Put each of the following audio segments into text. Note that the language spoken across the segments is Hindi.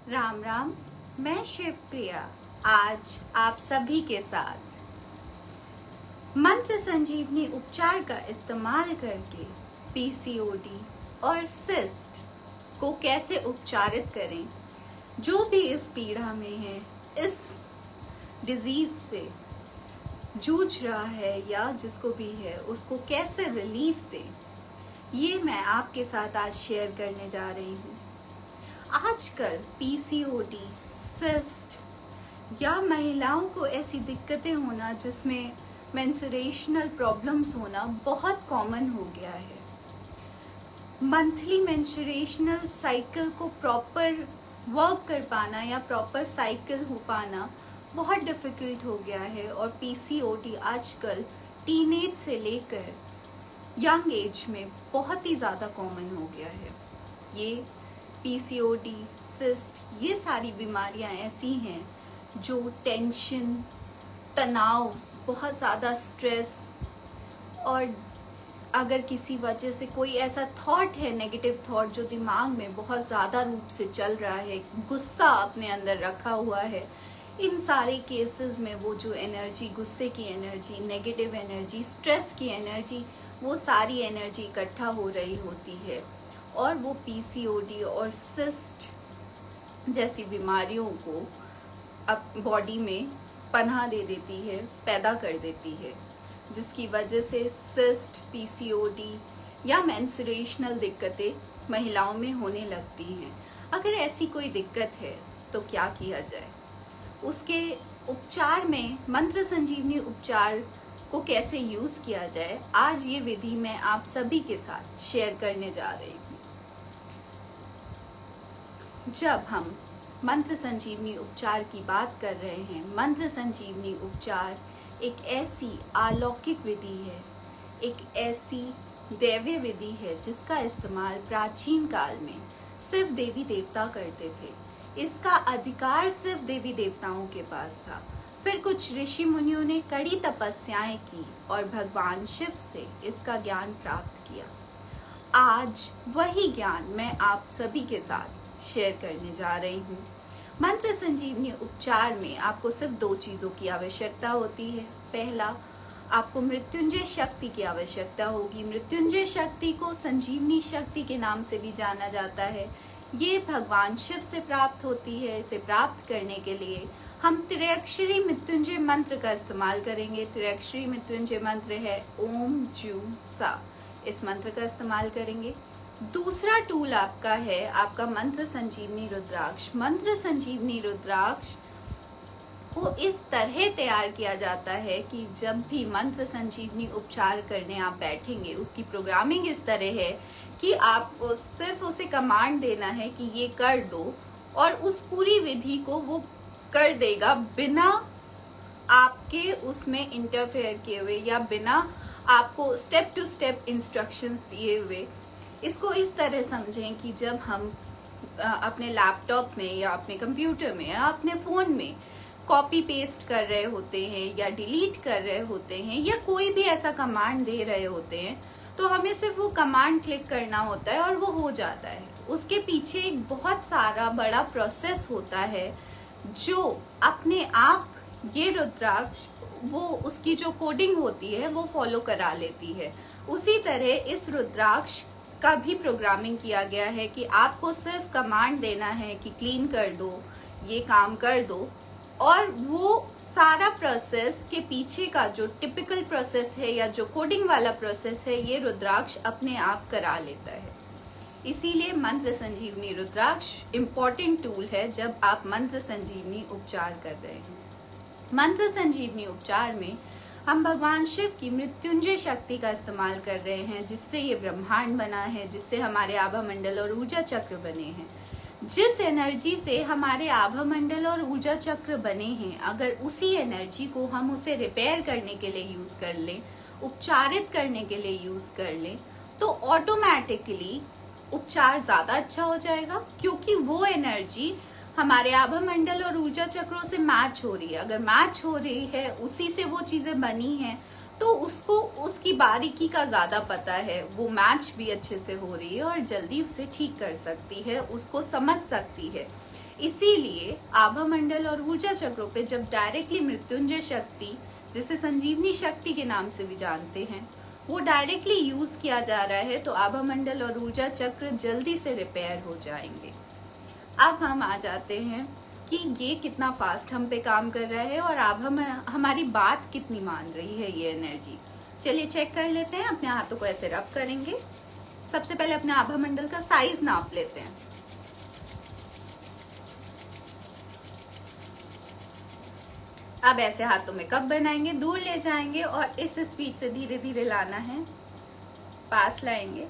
राम राम। मैं शिवप्रिया आज आप सभी के साथ मंत्र संजीवनी उपचार का इस्तेमाल करके पीसीओडी और सिस्ट को कैसे उपचारित करें। जो भी इस पीड़ा में है, इस डिजीज से जूझ रहा है या जिसको भी है, उसको कैसे रिलीफ दें, ये मैं आपके साथ आज शेयर करने जा रही हूँ। आजकल पीसीओडी, सिस्ट या महिलाओं को ऐसी दिक्कतें होना जिसमें मेंस्ट्रुएशनल प्रॉब्लम्स होना बहुत कॉमन हो गया है। मंथली मेंस्ट्रुएशनल साइकिल को प्रॉपर वर्क कर पाना या प्रॉपर साइकिल हो पाना बहुत डिफ़िकल्ट हो गया है और पीसीओडी आजकल टीनेज से लेकर यंग एज में बहुत ही ज़्यादा कॉमन हो गया है। ये पीसीओडी, सिस्ट, ये सारी बीमारियां ऐसी हैं जो टेंशन, तनाव, बहुत ज़्यादा स्ट्रेस और अगर किसी वजह से कोई ऐसा थॉट है, नेगेटिव थॉट जो दिमाग में बहुत ज़्यादा रूप से चल रहा है, गुस्सा अपने अंदर रखा हुआ है, इन सारे केसेस में वो जो एनर्जी, गुस्से की एनर्जी, नेगेटिव एनर्जी, स्ट्रेस की एनर्जी, वो सारी एनर्जी इकट्ठा हो रही होती है और वो पीसीओडी और सिस्ट जैसी बीमारियों को अब बॉडी में पनाह दे देती है, पैदा कर देती है, जिसकी वजह से सिस्ट, पीसीओडी या मेंस्ट्रुएशनल दिक्कतें महिलाओं में होने लगती हैं। अगर ऐसी कोई दिक्कत है तो क्या किया जाए, उसके उपचार में मंत्र संजीवनी उपचार को कैसे यूज़ किया जाए, आज ये विधि मैं आप सभी के साथ शेयर करने जा रही हूँ। जब हम मंत्र संजीवनी उपचार की बात कर रहे हैं, मंत्र संजीवनी उपचार एक ऐसी अलौकिक विधि है, एक ऐसी दैवीय विधि है जिसका इस्तेमाल प्राचीन काल में सिर्फ देवी देवता करते थे। इसका अधिकार सिर्फ देवी देवताओं के पास था। फिर कुछ ऋषि मुनियों ने कड़ी तपस्याएं की और भगवान शिव से इसका ज्ञान प्राप्त किया। आज वही ज्ञान मैं आप सभी के साथ शेयर करने जा रही हूँ। मंत्र संजीवनी उपचार में आपको सिर्फ 2 चीज़ों की आवश्यकता होती है। पहला, आपको मृत्युंजय शक्ति की आवश्यकता होगी। मृत्युंजय शक्ति को संजीवनी शक्ति के नाम से भी जाना जाता है। ये भगवान शिव से प्राप्त होती है। इसे प्राप्त करने के लिए हम त्र्यक्षरी मृत्युंजय मंत्र का इस्तेमाल करेंगे। त्र्यक्षरी मृत्युंजय मंत्र है ओम जू सा। इस मंत्र का इस्तेमाल करेंगे। दूसरा टूल आपका है आपका मंत्र संजीवनी रुद्राक्ष। मंत्र संजीवनी रुद्राक्ष को इस तरह तैयार किया जाता है कि जब भी मंत्र संजीवनी उपचार करने आप बैठेंगे, उसकी प्रोग्रामिंग इस तरह है कि आपको सिर्फ उसे कमांड देना है कि ये कर दो और उस पूरी विधि को वो कर देगा बिना आपके उसमें इंटरफेयर किए हुए या बिना आपको स्टेप टू स्टेप इंस्ट्रक्शंस दिए हुए। इसको इस तरह समझें कि जब हम अपने लैपटॉप में या अपने कंप्यूटर में या अपने फ़ोन में कॉपी पेस्ट कर रहे होते हैं या डिलीट कर रहे होते हैं या कोई भी ऐसा कमांड दे रहे होते हैं, तो हमें सिर्फ वो कमांड क्लिक करना होता है और वो हो जाता है। उसके पीछे एक बहुत सारा बड़ा प्रोसेस होता है जो अपने आप ये रुद्राक्ष वो उसकी जो कोडिंग होती है वो फॉलो करा लेती है। उसी तरह इस रुद्राक्ष का भी प्रोग्रामिंग किया गया है कि आपको सिर्फ कमांड देना है कि क्लीन कर दो, ये काम कर दो, और वो सारा प्रोसेस के पीछे का जो टिपिकल प्रोसेस है या जो कोडिंग वाला प्रोसेस है, ये रुद्राक्ष अपने आप करा लेता है। इसीलिए मंत्र संजीवनी रुद्राक्ष इम्पॉर्टेंट टूल है जब आप मंत्र संजीवनी उपचार कर रहे हैं। मंत्र संजीवनी उपचार में हम भगवान शिव की मृत्युंजय शक्ति का इस्तेमाल कर रहे हैं, जिससे ये ब्रह्मांड बना है, जिससे हमारे आभा मंडल और ऊर्जा चक्र बने हैं। जिस एनर्जी से हमारे आभा मंडल और ऊर्जा चक्र बने हैं, अगर उसी एनर्जी को हम उसे रिपेयर करने के लिए यूज कर लें, उपचारित करने के लिए यूज कर लें, तो ऑटोमेटिकली उपचार ज्यादा अच्छा हो जाएगा, क्योंकि वो एनर्जी हमारे आभा मंडल और ऊर्जा चक्रों से मैच हो रही है। अगर मैच हो रही है, उसी से वो चीजें बनी हैं, तो उसको उसकी बारीकी का ज्यादा पता है, वो मैच भी अच्छे से हो रही है और जल्दी उसे ठीक कर सकती है, उसको समझ सकती है। इसीलिए आभा मंडल और ऊर्जा चक्रों पे जब डायरेक्टली मृत्युंजय शक्ति, जिसे संजीवनी शक्ति के नाम से भी जानते हैं, वो डायरेक्टली यूज किया जा रहा है, तो आभा मंडल और ऊर्जा चक्र जल्दी से रिपेयर हो जाएंगे। अब हम आ जाते हैं कि ये कितना फास्ट हम पे काम कर रहा है और आभा में हमारी बात कितनी मान रही है ये एनर्जी। चलिए चेक कर लेते हैं। अपने हाथों को ऐसे रब करेंगे। सबसे पहले अपने आभा मंडल का साइज नाप लेते हैं। अब ऐसे हाथों में कप बनाएंगे, दूर ले जाएंगे और इस स्पीड से धीरे धीरे लाना है, पास लाएंगे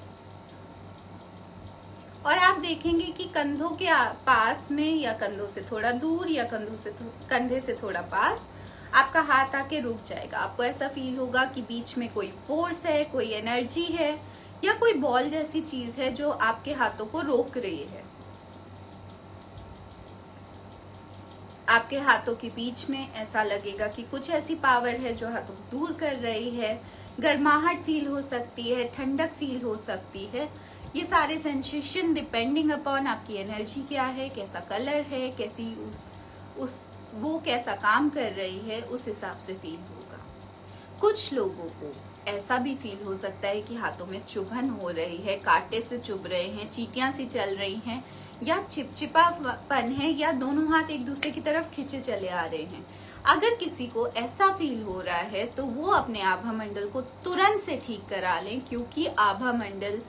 और आप देखेंगे कि कंधों के पास में या कंधों से थोड़ा दूर या कंधे से थोड़ा पास आपका हाथ आके रुक जाएगा। आपको ऐसा फील होगा कि बीच में कोई फोर्स है, कोई एनर्जी है या कोई बॉल जैसी चीज है जो आपके हाथों को रोक रही है। आपके हाथों के बीच में ऐसा लगेगा कि कुछ ऐसी पावर है जो हाथों को दूर कर रही है। गर्माहट फील हो सकती है, ठंडक फील हो सकती है। ये सारे सेंसेशन डिपेंडिंग अपॉन आपकी एनर्जी क्या है, कैसा कलर है, कैसी वो कैसा काम कर रही है, उस हिसाब से फील होगा। कुछ लोगों को ऐसा भी फील हो सकता है कि हाथों में चुभन हो रही है, कांटे से चुभ रहे हैं, चींटियां सी चल रही हैं या चिपचिपापन है या दोनों हाथ एक दूसरे की तरफ खींचे चले आ रहे हैं। अगर किसी को ऐसा फील हो रहा है तो वो अपने आभा मंडल को तुरंत से ठीक करा लें, क्योंकि आभा मंडल,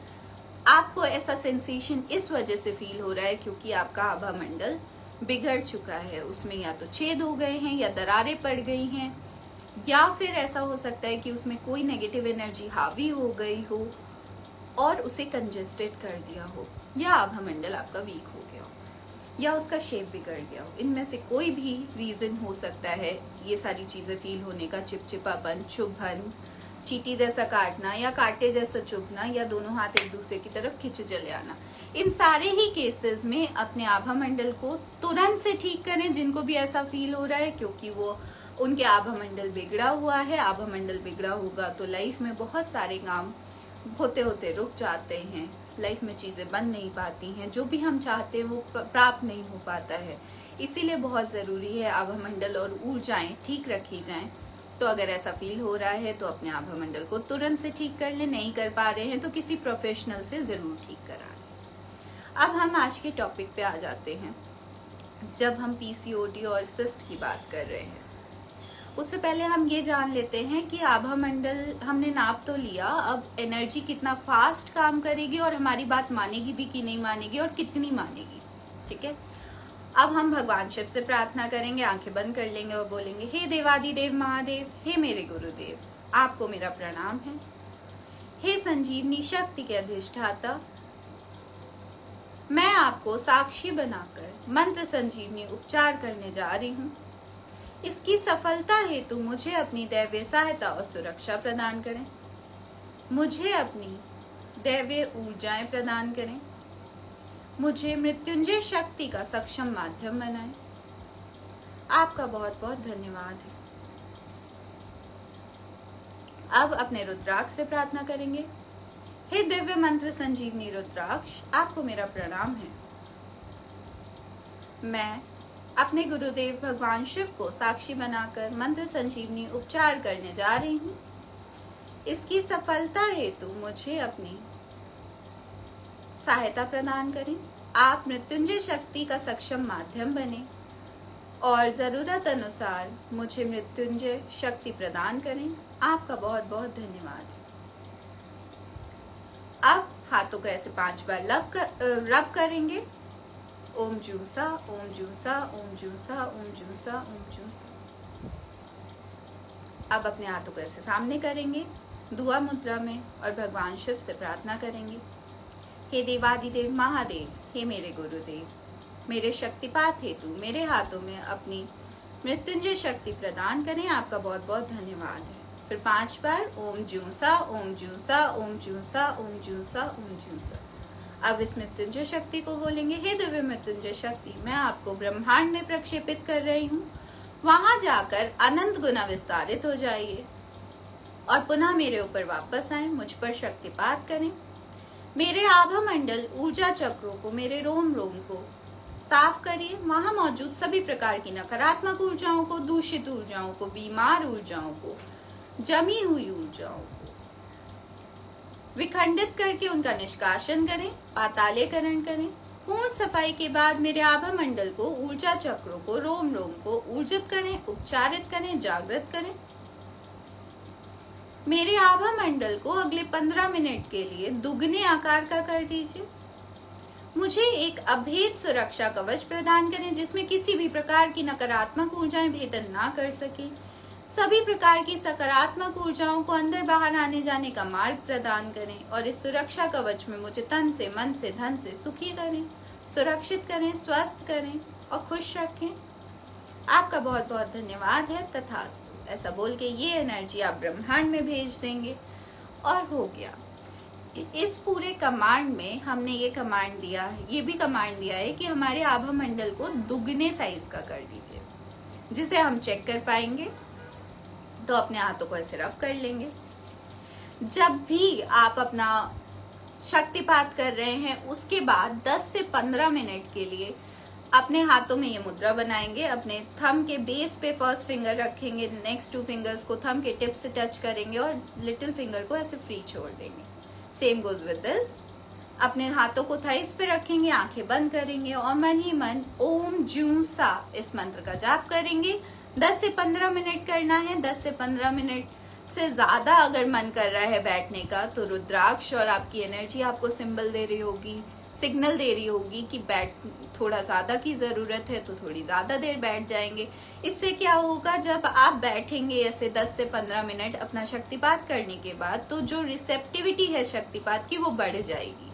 आपको ऐसा सेंसेशन इस वजह से फील हो रहा है क्योंकि आपका आभा मंडल बिगड़ चुका है। उसमें या तो छेद हो गए हैं या दरारें पड़ गई हैं या फिर ऐसा हो सकता है कि उसमें कोई नेगेटिव एनर्जी हावी हो गई हो और उसे कंजेस्टेड कर दिया हो, या आभा मंडल आपका वीक हो गया हो या उसका शेप बिगड़ गया हो। इनमें से कोई भी रीजन हो सकता है ये सारी चीजें फील होने का। चिपचिपापन, चुभन, चींटी जैसा काटना या कांटे जैसा चुभना या दोनों हाथ एक दूसरे की तरफ खींचे चले आना, इन सारे ही केसेस में अपने आभा मंडल को तुरंत से ठीक करें जिनको भी ऐसा फील हो रहा है, क्योंकि वो उनके आभा मंडल बिगड़ा हुआ है। आभा मंडल बिगड़ा होगा तो लाइफ में बहुत सारे काम होते होते रुक जाते हैं, लाइफ में चीजें बन नहीं पाती हैं, जो भी हम चाहते हैं वो प्राप्त नहीं हो पाता है। इसीलिए बहुत जरूरी है आभा मंडल और ऊर्जाएं ठीक रखी जाएं। तो अगर ऐसा फील हो रहा है तो अपने आभा मंडल को तुरंत से ठीक कर ले। नहीं कर पा रहे हैं तो किसी प्रोफेशनल से जरूर ठीक कराएं। अब हम आज के टॉपिक पे आ जाते हैं। जब हम पीसीओडी और सिस्ट की बात कर रहे हैं, उससे पहले हम ये जान लेते हैं कि आभा मंडल हमने नाप तो लिया, अब एनर्जी कितना फास्ट काम करेगी और हमारी बात मानेगी भी कि नहीं मानेगी और कितनी मानेगी। ठीक है, अब हम भगवान शिव से प्रार्थना करेंगे, आंखें बंद कर लेंगे और बोलेंगे, हे देवादिदेव महादेव, हे मेरे गुरुदेव, आपको मेरा प्रणाम है। हे संजीवनी शक्ति के अधिष्ठाता, मैं आपको साक्षी बनाकर मंत्र संजीवनी उपचार करने जा रही हूँ। इसकी सफलता हेतु मुझे अपनी दैवीय सहायता और सुरक्षा प्रदान करें। मुझे अपनी दैवीय ऊर्जाएं प्रदान करें। मुझे मृत्युंजय शक्ति का सक्षम माध्यम बनाएं। आपका बहुत बहुत धन्यवाद है। अब अपने रुद्राक्ष से प्रार्थना करेंगे। हे दिव्य मंत्र संजीवनी रुद्राक्ष, आपको मेरा प्रणाम है। मैं अपने गुरुदेव भगवान शिव को साक्षी बनाकर मंत्र संजीवनी उपचार करने जा रही हूँ। इसकी सफलता हेतु मुझे अपनी सहायता प्रदान करें। आप मृत्युंजय शक्ति का सक्षम माध्यम बने और जरूरत अनुसार मुझे मृत्युंजय शक्ति प्रदान करें। आपका बहुत बहुत धन्यवाद। अब हाथों को ऐसे 5 बार रब करेंगे। ओम जूसा, ओम जूसा, ओम जूसा, ओम जूसा, ओम जूसा। अब अपने हाथों को ऐसे सामने करेंगे दुआ मुद्रा में और भगवान शिव से प्रार्थना करेंगे। हे देवादिदेव महादेव, हे मेरे गुरुदेव, मेरे शक्तिपात हेतु मेरे हाथों में अपनी मृत्युंजय शक्ति प्रदान करें। आपका बहुत बहुत धन्यवाद है। फिर 5 बार ओम जूसा, ओम जूसा, ओम जूसा, ओम जूसा, ओम जूसा। अब इस मृत्युंजय शक्ति को बोलेंगे, हे दिव्य मृत्युंजय शक्ति, मैं आपको ब्रह्मांड में प्रक्षेपित कर रही हूँ। वहां जाकर अनंत गुना विस्तारित हो जाइए और पुनः मेरे ऊपर वापस आए, मुझ पर शक्तिपात करें। मेरे आभा मंडल ऊर्जा चक्रों को, मेरे रोम रोम को साफ करिए वहां मौजूद सभी प्रकार की नकारात्मक ऊर्जाओं को, दूषित ऊर्जाओं को, बीमार ऊर्जाओं को, जमी हुई ऊर्जाओं को विखंडित करके उनका निष्कासन करें, पातालीकरण करें। पूर्ण सफाई के बाद मेरे आभा मंडल को, ऊर्जा चक्रों को, रोम रोम को ऊर्जित करें, उपचारित करें, जागृत करें। मेरे आभा मंडल को अगले 15 मिनट के लिए दुगने आकार का कर दीजिए। मुझे एक अभेद सुरक्षा कवच प्रदान करें जिसमें किसी भी प्रकार की नकारात्मक ऊर्जाएं भेदन ना कर सके। सभी प्रकार की सकारात्मक ऊर्जाओं को अंदर बाहर आने जाने का मार्ग प्रदान करें और इस सुरक्षा कवच में मुझे तन से, मन से, धन से सुखी करें, सुरक्षित करें, स्वस्थ करें और खुश रखें। आपका बहुत बहुत धन्यवाद है। तथास्तु ऐसा बोल के ये एनर्जी आप ब्रह्मांड में भेज देंगे और हो गया। इस पूरे कमांड में हमने ये कमांड दिया है, ये भी कमांड दिया है कि हमारे आभा मंडल को दुगने साइज का कर दीजिए, जिसे हम चेक कर पाएंगे। तो अपने हाथों को ऐसे रब कर लेंगे। जब भी आप अपना शक्तिपात कर रहे हैं उसके बाद 10 से 15 मिनट के लिए अपने हाथों में ये मुद्रा बनाएंगे। अपने थंब के बेस पे फर्स्ट फिंगर रखेंगे, नेक्स्ट 2 फिंगर्स को थंब के टिप से टच करेंगे और लिटिल फिंगर को ऐसे फ्री छोड़ देंगे। Same goes with this. अपने हाथों को थाइस पे रखेंगे, आंखें बंद करेंगे और मन ही मन ओम जू सा इस मंत्र का जाप करेंगे। 10 से 15 मिनट करना है। 10 से 15 मिनट से ज्यादा अगर मन कर रहा है बैठने का तो रुद्राक्ष और आपकी एनर्जी आपको सिंबल दे रही होगी, सिग्नल दे रही होगी कि बैठ थोड़ा ज्यादा की जरूरत है, तो थोड़ी ज्यादा देर बैठ जाएंगे। इससे क्या होगा, जब आप बैठेंगे ऐसे 10 से 15 मिनट अपना शक्तिपात करने के बाद, तो जो रिसेप्टिविटी है शक्तिपात की वो बढ़ जाएगी।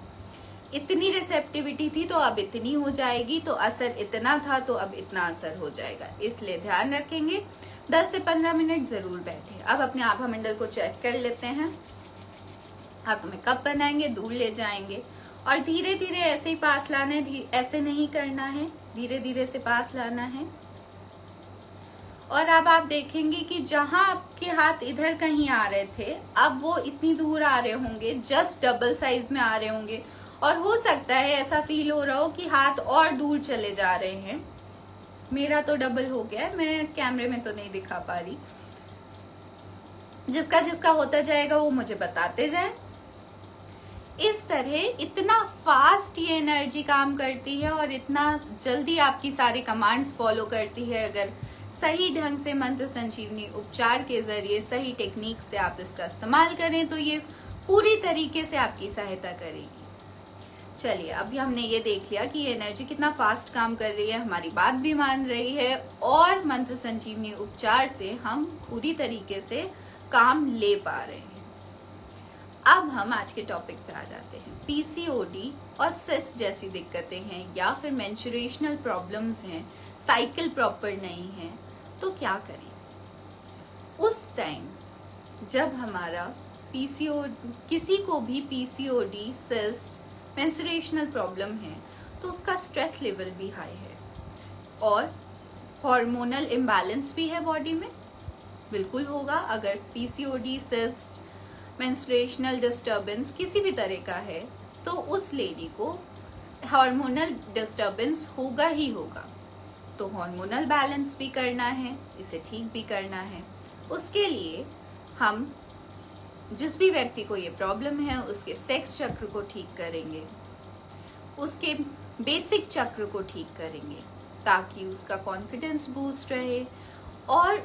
इतनी रिसेप्टिविटी थी तो अब इतनी हो जाएगी, तो असर इतना था तो अब इतना असर हो जाएगा। इसलिए ध्यान रखेंगे 10 से 15 मिनट जरूर बैठे। अब अपने आभा मंडल को चेक कर लेते हैं। हाथों में कप बनाएंगे, दूर ले जाएंगे और धीरे धीरे ऐसे ही पास लाना है, ऐसे नहीं करना है, धीरे धीरे से पास लाना है। और अब आप देखेंगे कि जहां आपके हाथ इधर कहीं आ रहे थे, अब वो इतनी दूर आ रहे होंगे, जस्ट डबल साइज में आ रहे होंगे। और हो सकता है ऐसा फील हो रहा हो कि हाथ और दूर चले जा रहे हैं। मेरा तो डबल हो गया है, मैं कैमरे में तो नहीं दिखा पा रही। जिसका जिसका होता जाएगा वो मुझे बताते जाए। इस तरह इतना फास्ट ये एनर्जी काम करती है और इतना जल्दी आपकी सारी कमांड्स फॉलो करती है। अगर सही ढंग से मंत्र संजीवनी उपचार के जरिए सही टेक्निक से आप इसका इस्तेमाल करें तो ये पूरी तरीके से आपकी सहायता करेगी। चलिए, अभी हमने ये देख लिया कि ये एनर्जी कितना फास्ट काम कर रही है, हमारी बात भी मान रही है और मंत्र संजीवनी उपचार से हम पूरी तरीके से काम ले पा रहे हैं। अब हम आज के टॉपिक पे आ जाते हैं। पीसीओडी और सिस जैसी दिक्कतें हैं या फिर मेंस्ट्रुएशनल प्रॉब्लम्स हैं, साइकिल प्रॉपर नहीं है, तो क्या करें? उस टाइम जब हमारा पीसीओडी, किसी को भी पीसीओडी, सिस्ट, मेंस्ट्रुएशनल प्रॉब्लम है तो उसका स्ट्रेस लेवल भी हाई है और हार्मोनल इम्बैलेंस भी है बॉडी में, बिल्कुल होगा। अगर पीसीओडी, सिस्ट, मेंस्ट्रुएशनल डिस्टर्बेंस किसी भी तरह का है तो उस लेडी को हार्मोनल डिस्टर्बेंस होगा ही होगा। तो हार्मोनल बैलेंस भी करना है, इसे ठीक भी करना है। उसके लिए हम जिस भी व्यक्ति को ये प्रॉब्लम है उसके सेक्स चक्र को ठीक करेंगे, उसके बेसिक चक्र को ठीक करेंगे ताकि उसका कॉन्फिडेंस बूस्ट रहे। और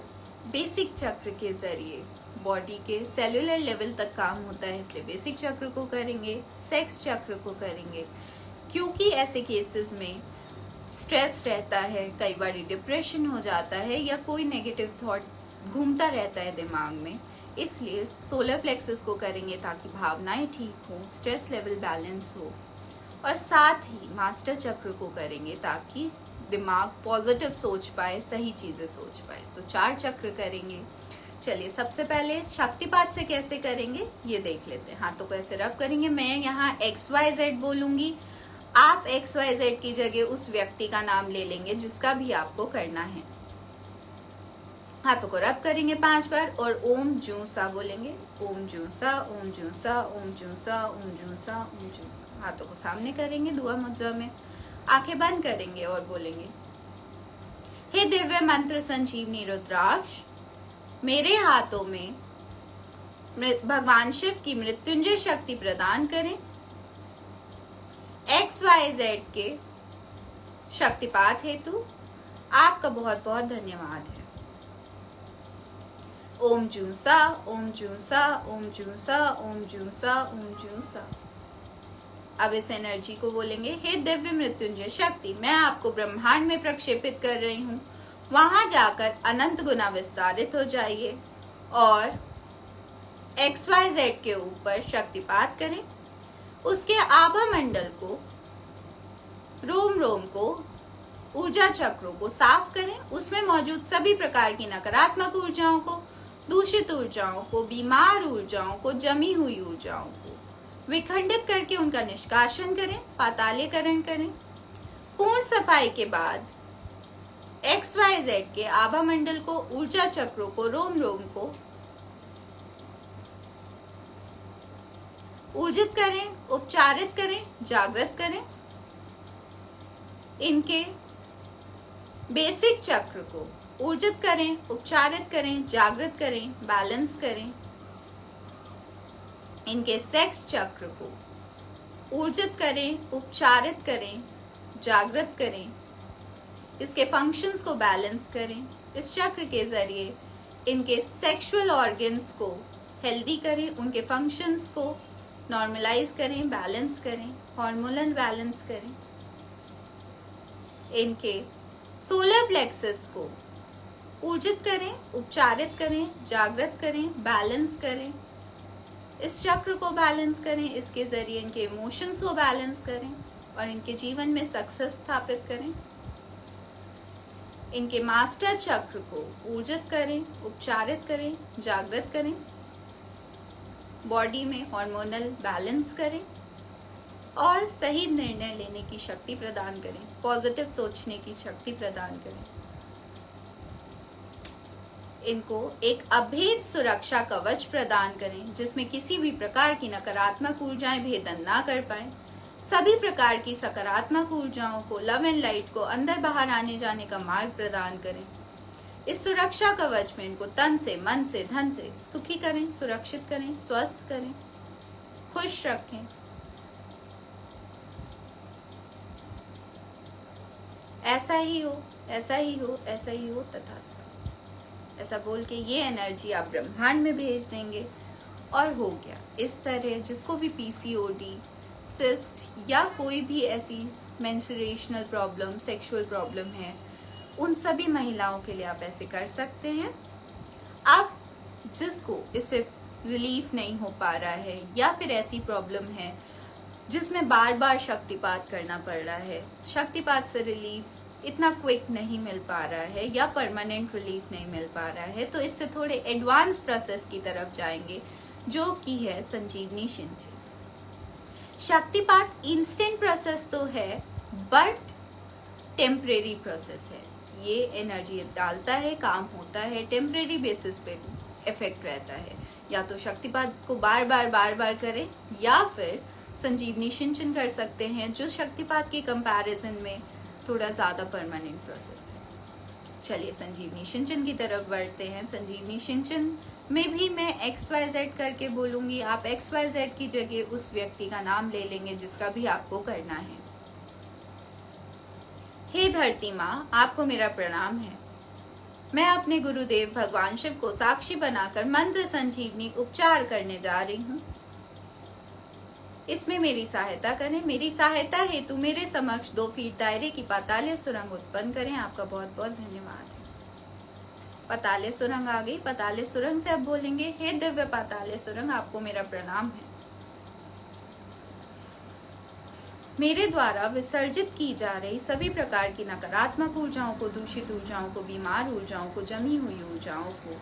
बेसिक चक्र के जरिए बॉडी के सेलुलर लेवल तक काम होता है, इसलिए बेसिक चक्र को करेंगे, सेक्स चक्र को करेंगे। क्योंकि ऐसे केसेस में स्ट्रेस रहता है, कई बार डिप्रेशन हो जाता है या कोई नेगेटिव थॉट घूमता रहता है दिमाग में, इसलिए सोलर प्लेक्सस को करेंगे ताकि भावनाएं ठीक हो, स्ट्रेस लेवल बैलेंस हो। और साथ ही मास्टर चक्र को करेंगे ताकि दिमाग पॉजिटिव सोच पाए, सही चीजें सोच पाए। तो 4 चक्र करेंगे। चलिए, सबसे पहले शक्तिपात से कैसे करेंगे ये देख लेते हैं। हाथों को ऐसे रब करेंगे। मैं यहाँ XYZ बोलूंगी, आप XYZ की जगह उस व्यक्ति का नाम ले लेंगे जिसका भी आपको करना है। हाथों को रब करेंगे 5 बार और ओम जू सा बोलेंगे। ओम जू सा, ओम जू सा, ओम जू सा, ओम जू सा, ओम जू सा। हाथों को सामने करेंगे दुआ मुद्रा में आंखें बंद करेंगे और बोलेंगे, हे दिव्य मंत्र संजीवनी रुद्राक्ष, मेरे हाथों में भगवान शिव की मृत्युंजय शक्ति प्रदान करें। XYZ के शक्तिपात हेतु आपका बहुत बहुत धन्यवाद है। ओम जूसा, ओम जूसा, ओम जूसा, ओम जूसा, ओम जूसा। अब इस एनर्जी को बोलेंगे, हे दिव्य मृत्युंजय शक्ति, मैं आपको ब्रह्मांड में प्रक्षेपित कर रही हूँ। वहां जाकर अनंत गुना विस्तारित हो जाइए और XYZ के ऊपर शक्तिपात करें। उसके आभा मंडल को, रोम रोम को, ऊर्जा चक्रों को साफ करें। उसमें मौजूद सभी प्रकार की नकारात्मक ऊर्जाओं को, दूषित ऊर्जाओं को, बीमार ऊर्जाओं को, जमी हुई ऊर्जाओं को विखंडित करके उनका निष्कासन करें, पातालीकरण करें। पूर्ण सफाई के बाद XYZ के आभा मंडल को, ऊर्जा चक्रों को, रोम रोम को ऊर्जित करें, उपचारित करें, जागृत करें। इनके बेसिक चक्र को ऊर्जित करें, उपचारित करें, जागृत करें, बैलेंस करें। इनके सेक्स चक्र को ऊर्जित करें, उपचारित करें, जागृत करें। इसके फंक्शंस को बैलेंस करें। इस चक्र के जरिए इनके सेक्सुअल ऑर्गन्स को हेल्दी करें, उनके फंक्शंस को नॉर्मलाइज करें, बैलेंस करें, हार्मोनल बैलेंस करें। इनके सोलर प्लेक्सस को ऊर्जित करें, उपचारित करें, जागृत करें, बैलेंस करें। इस चक्र को बैलेंस करें। इसके जरिए इनके इमोशंस को बैलेंस करें और इनके जीवन में सक्सेस स्थापित करें। इनके मास्टर चक्र को ऊर्जित करें, उपचारित करें, जागृत करें। बॉडी में हार्मोनल बैलेंस करें और सही निर्णय लेने की शक्ति प्रदान करें, पॉजिटिव सोचने की शक्ति प्रदान करें। इनको एक अभेद सुरक्षा कवच प्रदान करें जिसमें किसी भी प्रकार की नकारात्मक ऊर्जाएं भेदन ना कर पाए। सभी प्रकार की सकारात्मक ऊर्जाओं को, लव एंड लाइट को अंदर बाहर आने जाने का मार्ग प्रदान करें। इस सुरक्षा कवच में इनको तन से, मन से, धन से सुखी करें, सुरक्षित करें, स्वस्थ करें, खुश रखें। ऐसा ही हो, ऐसा ही हो, ऐसा ही हो, तथास्तु। ऐसा बोल के ये एनर्जी आप ब्रह्मांड में भेज देंगे और हो गया। इस तरह जिसको भी PCOD, सिस्ट या कोई भी ऐसी मेंस्ट्रुएशनल प्रॉब्लम, सेक्सुअल प्रॉब्लम है, उन सभी महिलाओं के लिए आप ऐसे कर सकते हैं। आप जिसको इससे रिलीफ नहीं हो पा रहा है या फिर ऐसी प्रॉब्लम है जिसमें बार बार शक्तिपात करना पड़ रहा है, शक्तिपात से रिलीफ इतना क्विक नहीं मिल पा रहा है या परमानेंट रिलीफ नहीं मिल पा रहा है, तो इससे थोड़े एडवांस प्रोसेस की तरफ जाएंगे जो कि है संजीवनी सिंचन। शक्तिपात इंस्टेंट प्रोसेस तो है बट टेम्परेरी प्रोसेस है। ये एनर्जी डालता है, काम होता है, टेम्परेरी बेसिस पे इफेक्ट रहता है। या तो शक्तिपात को बार बार करें या फिर संजीवनी सिंचन कर सकते हैं जो शक्तिपात के कंपैरिजन में थोड़ा ज्यादा परमानेंट प्रोसेस है। चलिए संजीवनी सिंचन की तरफ बढ़ते हैं। संजीवनी सिंचन में भी मैं XYZ करके बोलूंगी। आप XYZ की जगह उस व्यक्ति का नाम ले लेंगे जिसका भी आपको करना है। हे धरती माँ, आपको मेरा प्रणाम है। मैं अपने गुरुदेव भगवान शिव को साक्षी बनाकर मंत्र संजीवनी उपचार करने जा रही हूँ। इसमें मेरी सहायता करें। मेरी सहायता हेतु मेरे समक्ष 2 फीट दायरे की पातालीय सुरंग उत्पन्न करें। आपका बहुत बहुत धन्यवाद है। पातालीय सुरंग आ गई। पातालीय सुरंग से अब बोलेंगे, हे दिव्य पातालीय सुरंग, आपको मेरा प्रणाम है। मेरे द्वारा विसर्जित की जा रही सभी प्रकार की नकारात्मक ऊर्जाओं को, दूषित ऊर्जाओं को, बीमार ऊर्जाओं को, जमी हुई ऊर्जाओं को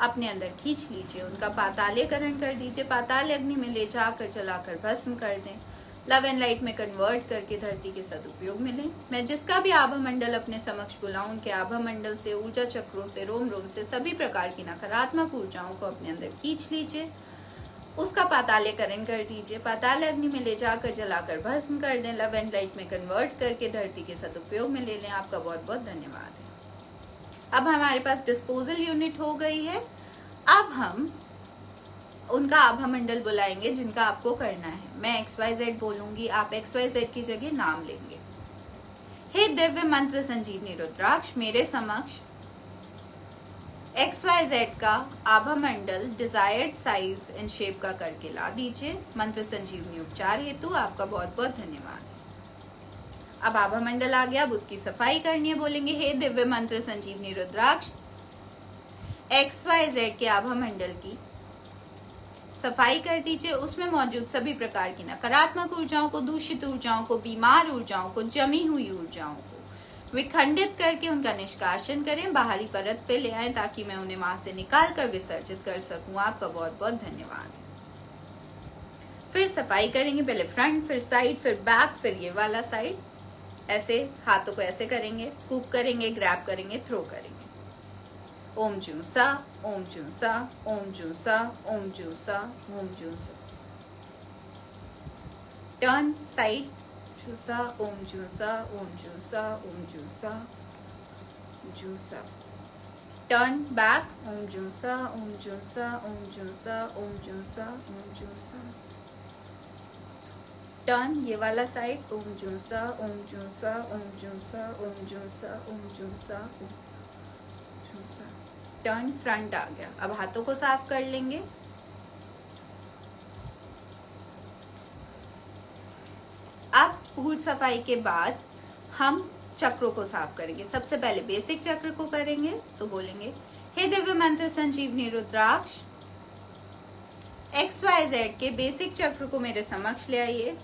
अपने अंदर खींच लीजिए। उनका पातालीकरण कर दीजिए। पाताल अग्नि में ले जाकर जलाकर भस्म कर दें। लव एंड लाइट में कन्वर्ट करके धरती के सदुपयोग में लें। मैं जिसका भी आभा मंडल अपने समक्ष बुलाऊं, उनके आभा मंडल से, ऊर्जा चक्रों से, रोम रोम से सभी प्रकार की नकारात्मक ऊर्जाओं को अपने अंदर खींच लीजिए उसका पातालीकरण कर दीजिए, पाताल अग्नि में ले जाकर जलाकर भस्म कर दें, लव एंड लाइट में कन्वर्ट करके धरती के सदुपयोग में ले लें। आपका बहुत बहुत धन्यवाद है। अब हमारे पास डिस्पोजल यूनिट हो गई है। अब हम उनका आभा मंडल बुलाएंगे जिनका आपको करना है। मैं XYZ बोलूंगी, आप XYZ की जगह नाम लेंगे। हे दिव्य मंत्र संजीवनी रुद्राक्ष, मेरे समक्ष XYZ का आभा मंडल डिजायर्ड साइज एंड शेप का करके ला दीजिए। मंत्र संजीवनी उपचार हेतु आपका बहुत बहुत धन्यवाद। अब आभा मंडल आ गया, अब उसकी सफाई करनी है। बोलेंगे हे दिव्य मंत्र संजीवनी रुद्राक्ष, XYZ के आभा मंडल की सफाई कर दीजिए। उसमें मौजूद सभी प्रकार की नकारात्मक ऊर्जाओं को, दूषित ऊर्जाओं को, बीमार ऊर्जाओं को, जमी हुई ऊर्जाओं को विखंडित करके उनका निष्कासन करें, बाहरी परत पे ले आए ताकि मैं उन्हें वहां से निकाल कर विसर्जित कर सकूं। आपका बहुत बहुत धन्यवाद। फिर सफाई करेंगे, पहले फ्रंट, फिर साइड, फिर बैक, फिर ये वाला साइड। ऐसे हाथों को ऐसे करेंगे, स्कूप करेंगे, ग्रैब करेंगे, थ्रो करेंगे। ओम जू सा, ओम जू सा, ओम जू सा, ओम जू सा, ओम जू सा। टर्न साइड, जू सा, ओम जू सा, ओम जू सा, ओम जू सा, जू सा। टर्न बैक, ओम जू सा, ओम जू सा, ओम जू सा, ओम जू सा, ओम जू सा। टर्न ये वाला साइड, ओम जू सा, ओम जू सा, ओम जू सा, ओम जू सा, ओम जू सा, ओम जू सा। टर्न फ्रंट आ गया। अब हाथों को साफ कर लेंगे। अब पूर्ण सफाई के बाद हम चक्रों को साफ करेंगे। सबसे पहले बेसिक चक्र को करेंगे। तो बोलेंगे हे दिव्य मंत्र संजीवनी रुद्राक्ष, XYZ के बेसिक चक्र को मेरे समक्ष ले आइए।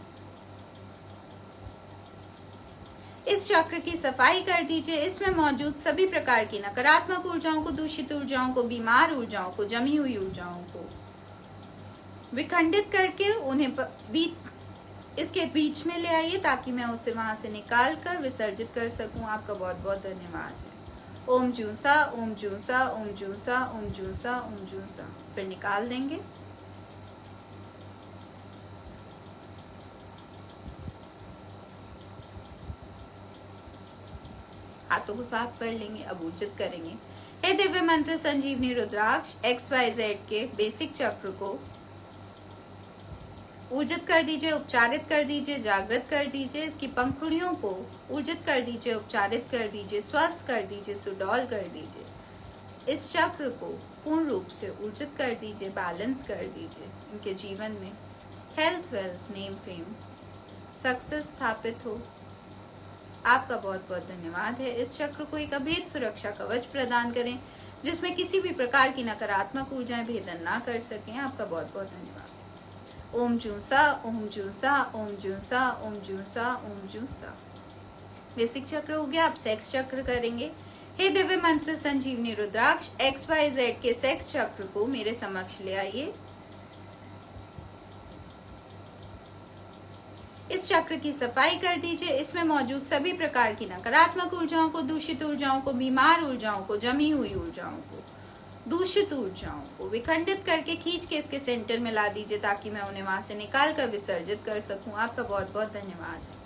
इस चक्र की सफाई कर दीजिए। इसमें मौजूद सभी प्रकार की नकारात्मक ऊर्जाओं को, दूषित ऊर्जाओं को, बीमार ऊर्जाओं को, जमी हुई ऊर्जाओं को विखंडित करके उन्हें इसके बीच में ले आइए ताकि मैं उसे वहां से निकाल कर विसर्जित कर सकूं। आपका बहुत बहुत धन्यवाद है। ओम जूसा, ओम जूसा, ओम जूसा, ओम जूसा, ओम जूसा। फिर निकाल देंगे। हाथों को साफ कर लेंगे। अब ऊर्जित करेंगे। हे दिव्य मंत्र संजीवनी रुद्राक्ष, XYZ के बेसिक चक्र को ऊर्जित कर दीजिए, उपचारित कर दीजिए, जागृत कर दीजिए। इसकी पंखुड़ियों को ऊर्जित कर दीजिए, उपचारित कर दीजिए, स्वस्थ कर दीजिए, सुडौल कर दीजिए। इस चक्र को पूर्ण रूप से ऊर्जित कर दीजिए, बैलेंस कर दीजिए। इनके जीवन में health, wealth, name, fame, success स्थापित हो। आपका बहुत बहुत धन्यवाद है। इस चक्र को एक अभेद सुरक्षा कवच प्रदान करें जिसमें किसी भी प्रकार की नकारात्मक ऊर्जाएं भेदन ना कर सकें। आपका बहुत बहुत धन्यवाद। ओम जूसा, ओम जूसा, ओम जूसा, ओम जूसा, ओम जूसा। बेसिक चक्र हो गया। अब सेक्स चक्र करेंगे। हे दिव्य मंत्र संजीवनी रुद्राक्ष, XYZ के सेक्स चक्र को मेरे समक्ष ले आइए। इस चक्र की सफाई कर दीजिए। इसमें मौजूद सभी प्रकार की नकारात्मक ऊर्जाओं को, दूषित ऊर्जाओं को, बीमार ऊर्जाओं को, जमी हुई ऊर्जाओं को, दूषित ऊर्जाओं को विखंडित करके खींच के इसके सेंटर में ला दीजिए ताकि मैं उन्हें वहां से निकाल कर विसर्जित कर सकूं। आपका बहुत बहुत धन्यवाद है।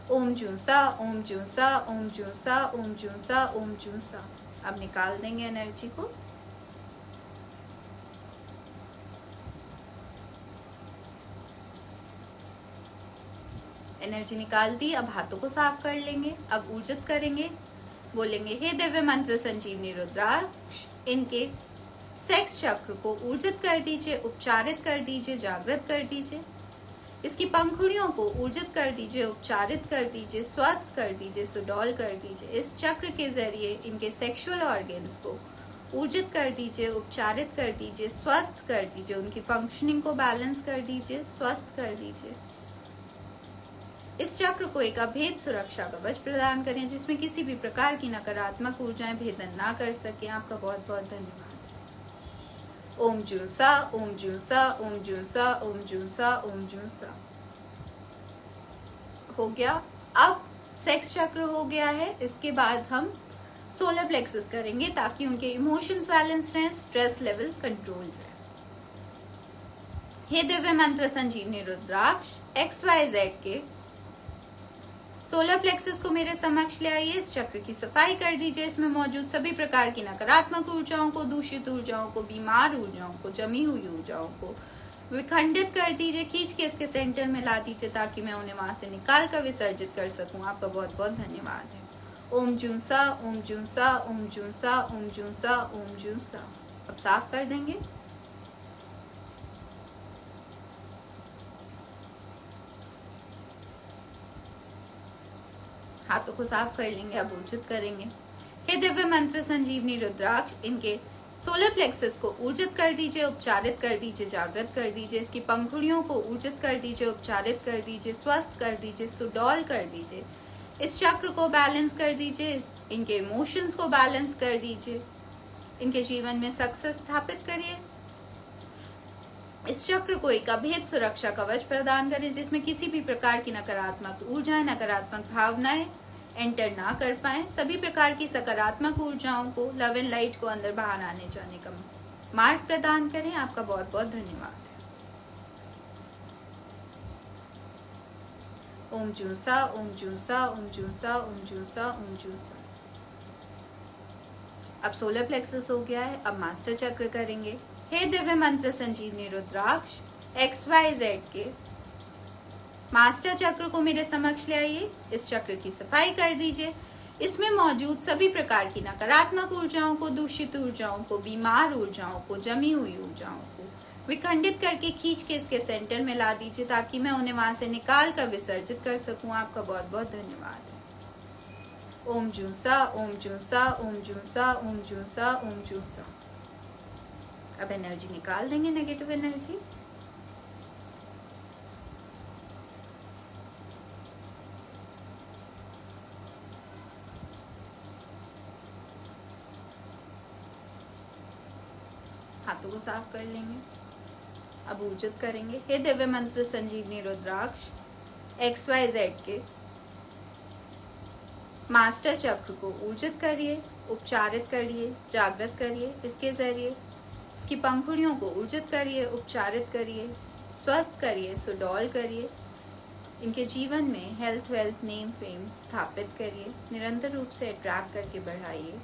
ओम जूसा, ओम जूसा, ओम जूसा, ओम जूसा, ओम जूसा। अब निकाल देंगे एनर्जी को। एनर्जी निकाल दी। अब हाथों को साफ कर लेंगे। अब ऊर्जित करेंगे। बोलेंगे हे दिव्य मंत्र संजीवनी रुद्राक्ष, इनके सेक्स चक्र को ऊर्जित कर दीजिए, उपचारित कर दीजिए, जागृत कर दीजिए। इसकी पंखुड़ियों को ऊर्जित कर दीजिए, उपचारित कर दीजिए, स्वस्थ कर दीजिए, सुडौल कर दीजिए। इस चक्र के जरिए इनके सेक्सुअल ऑर्गन्स को ऊर्जित कर दीजिए, उपचारित कर दीजिए, स्वस्थ कर दीजिए। उनकी फंक्शनिंग को बैलेंस कर दीजिए, स्वस्थ कर दीजिए। इस चक्र को एक अभेद सुरक्षा कवच प्रदान करें जिसमें किसी भी प्रकार की नकारात्मक ऊर्जाएं भेदन ना कर सके। आपका बहुत बहुत धन्यवाद। ओम जूसा, ओम जूसा, ओम जूसा, ओम जूसा, ओम जूसा। हो गया। अब सेक्स चक्र हो गया है। इसके बाद हम सोलर प्लेक्सस करेंगे ताकि उनके इमोशंस बैलेंस रहें, स्ट्रेस लेवल कंट्रोल रहे। हे दिव्य मंत्र संजीवनी रुद्राक्ष XYZ के सोलर प्लेक्सस को मेरे समक्ष ले आइए। इस चक्र की सफाई कर दीजिए। इसमें मौजूद सभी प्रकार की नकारात्मक ऊर्जाओं को, दूषित ऊर्जाओं को, बीमार ऊर्जाओं को, जमी हुई ऊर्जाओं को विखंडित कर दीजिए। खींच के इसके सेंटर में ला दीजिए ताकि मैं उन्हें वहां से निकाल कर विसर्जित कर सकूं। आपका बहुत बहुत धन्यवाद है। ओम जूसा, ओम जूसा, ओम जूसा, ओम जूसा, ओम जूसा। अब साफ कर देंगे। हाथों को साफ कर लेंगे। अब ऊर्जित करेंगे। हे दिव्य मंत्र संजीवनी रुद्राक्ष इनके सोलर प्लेक्सस को ऊर्जित कर दीजिए, उपचारित कर दीजिए, जागृत कर दीजिए। इसकी पंखुड़ियों को ऊर्जित कर दीजिए, उपचारित कर दीजिए, स्वस्थ कर दीजिए, सुडौल कर दीजिए। इस चक्र को बैलेंस कर दीजिए। इनके इमोशंस को बैलेंस कर दीजिए। इनके जीवन में सक्सेस स्थापित करिए। इस चक्र को एक अभेद सुरक्षा कवच प्रदान करें जिसमें किसी भी प्रकार की नकारात्मक ऊर्जाएं, नकारात्मक भावनाएं एंटर ना कर पाए। सभी प्रकार की सकारात्मक ऊर्जाओं को, लव एंड लाइट को अंदर बाहर आने जाने का मार्ग प्रदान करें। आपका बहुत बहुत धन्यवाद। ओम जूसा, ओम जूसा, ओम जूसा, ओम जूसा, ओम जूसा। अब सोलर प्लेक्सस हो गया है। अब मास्टर चक्र करेंगे। हे दिव्य मंत्र संजीवनी रुद्राक्ष XYZ के मास्टर चक्र को मेरे समक्ष ले आइए। इस चक्र की सफाई कर दीजिए। इसमें मौजूद सभी प्रकार की नकारात्मक ऊर्जाओं को, दूषित ऊर्जाओं को, बीमार ऊर्जाओं को, जमी हुई ऊर्जाओं को विखंडित करके खींच के इसके सेंटर में ला दीजिए ताकि मैं उन्हें वहां से निकाल कर विसर्जित कर सकूं। आपका बहुत बहुत धन्यवाद है। ओम जूसा, ओम जूसा, ओम जूसा, ओम जूसा, ओम जूसा। अब एनर्जी निकाल देंगे, नेगेटिव एनर्जी। हाथों को साफ कर लेंगे। अब ऊर्जित करेंगे। हे दिव्य मंत्र संजीवनी रुद्राक्ष XYZ के मास्टर चक्र को ऊर्जित करिए, उपचारित करिए, जागृत करिए। इसके जरिए इसकी पंखुड़ियों को ऊर्जित करिए, उपचारित करिए, स्वस्थ करिए, सुडौल करिए। इनके जीवन में हेल्थ, वेल्थ, नेम, फेम स्थापित करिए। निरंतर रूप से अट्रैक्ट करके बढ़ाइए।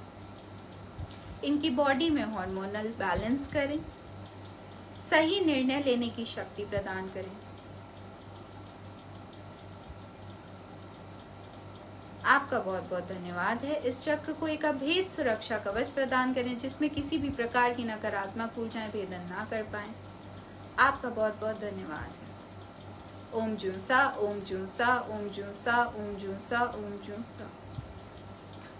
इनकी बॉडी में हार्मोनल बैलेंस करें। सही निर्णय लेने की शक्ति प्रदान करें। आपका बहुत बहुत धन्यवाद है। इस चक्र को एक अभेद सुरक्षा कवच प्रदान करें जिसमें किसी भी प्रकार की नकारात्मक ऊर्जाएं भेदन ना कर पाए। आपका बहुत बहुत धन्यवाद है। ओम जूसा, ओम जूसा, ओम जूसा, ओम जूसा, ओम जूसा।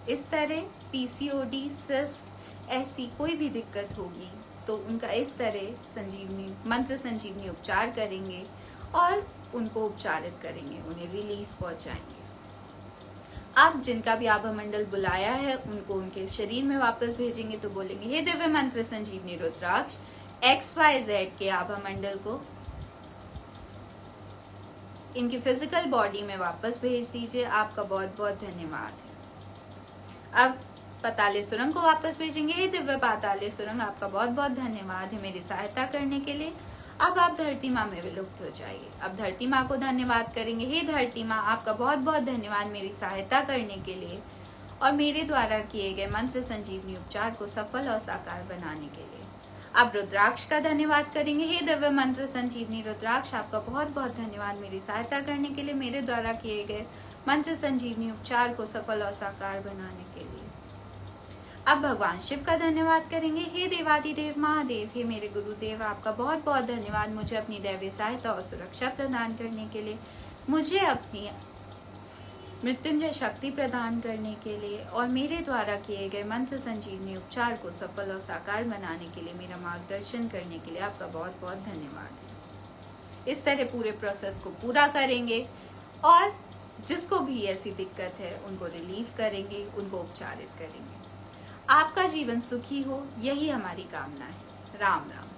इस तरह PCOD, सिस्ट, ऐसी कोई भी दिक्कत होगी तो उनका इस तरह संजीवनी मंत्र संजीवनी उपचार करेंगे और उनको उपचारित करेंगे, उन्हें रिलीफ पहुंचाएंगे। आप जिनका भी आभा मंडल बुलाया है उनको उनके शरीर में वापस भेजेंगे तो बोलेंगे हे दिव्य मंत्र संजीवनी रुद्राक्ष XYZ के आभा मंडल को इनकी फिजिकल बॉडी में वापस भेज दीजिए। आपका बहुत बहुत धन्यवाद है। अब पाताले सुरंग को वापस भेजेंगे। हे दिव्य पाताले सुरंग, आपका बहुत बहुत धन्यवाद है मेरी सहायता करने के लिए। अब आप धरती माँ में विलुप्त हो जाइए। अब धरती माँ को धन्यवाद करेंगे। हे धरती माँ, आपका बहुत बहुत धन्यवाद मेरी सहायता करने के लिए और मेरे द्वारा किए गए मंत्र संजीवनी उपचार को सफल और साकार बनाने के लिए। अब रुद्राक्ष का धन्यवाद करेंगे। हे दिव्य मंत्र संजीवनी रुद्राक्ष, आपका बहुत बहुत धन्यवाद मेरी सहायता करने के लिए, मेरे द्वारा किए गए मंत्र संजीवनी उपचार को सफल और साकार बनाने के लिए। अब भगवान शिव का धन्यवाद करेंगे। हे देवादिदेव महादेव, हे मेरे गुरुदेव, आपका बहुत बहुत धन्यवाद मुझे अपनी दैवीय सहायता और सुरक्षा प्रदान करने के लिए, मुझे अपनी मृत्युंजय शक्ति प्रदान करने के लिए और मेरे द्वारा किए गए मंत्र संजीवनी उपचार को सफल और साकार बनाने के लिए, मेरा मार्गदर्शन करने के लिए आपका बहुत बहुत धन्यवाद है। इस तरह पूरे प्रोसेस को पूरा करेंगे और जिसको भी ऐसी दिक्कत है उनको रिलीफ करेंगे, उनको उपचारित करेंगे। आपका जीवन सुखी हो, यही हमारी कामना है। राम राम।